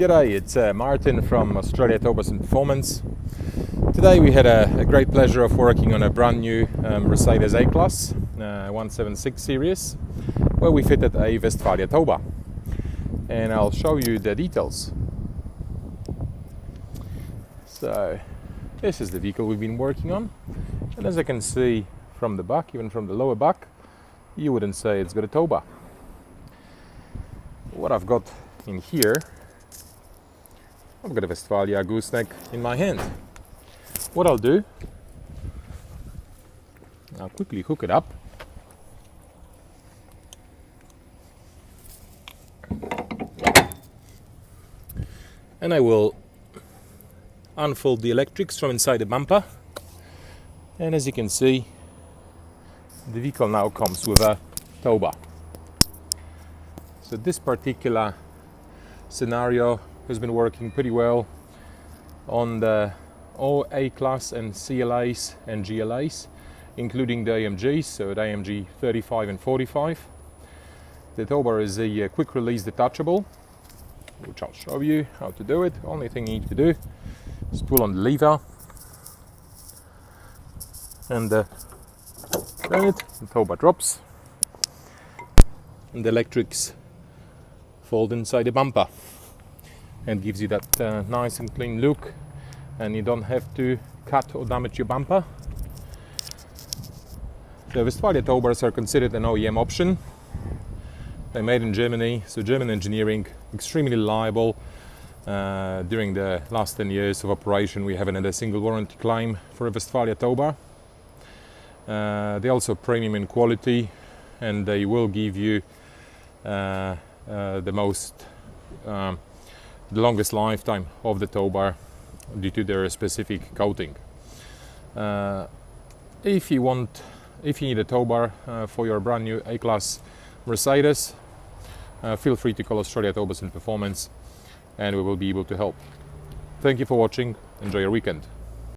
G'day, it's Martin from Australia Towbars Performance. Today we had a great pleasure of working on a brand new Mercedes A-Class W177 series where we fitted a Westfalia towbar, and I'll show you the details. So this is the vehicle we've been working on, and as I can see from the back, even from the lower back, you wouldn't say it's got a towbar. What I've got in here, I've got a Westfalia gooseneck in my hand. What I'll do, I'll quickly hook it up. And I will unfold the electrics from inside the bumper. And as you can see, the vehicle now comes with a towbar. So this particular scenario has been working pretty well on the all A-Class and CLAs and GLAs, including the AMGs, so the AMG 35 and 45. The towbar is a quick release detachable, which I'll show you how to do it. Only thing you need to do is pull on the lever and turn it, the towbar drops and the electrics fold inside the bumper and gives you that nice and clean look, and you don't have to cut or damage your bumper. The Westfalia towbars are considered an OEM option. They're made in Germany, so German engineering, extremely reliable. During the last 10 years of operation, we haven't had a single warranty claim for a Westfalia towbar. They're also premium in quality, and they will give you the longest lifetime of the towbar due to their specific coating. If you need a towbar for your brand new A-Class Mercedes, feel free to call Australia Towbars Performance and we will be able to help. Thank you for watching. Enjoy your weekend.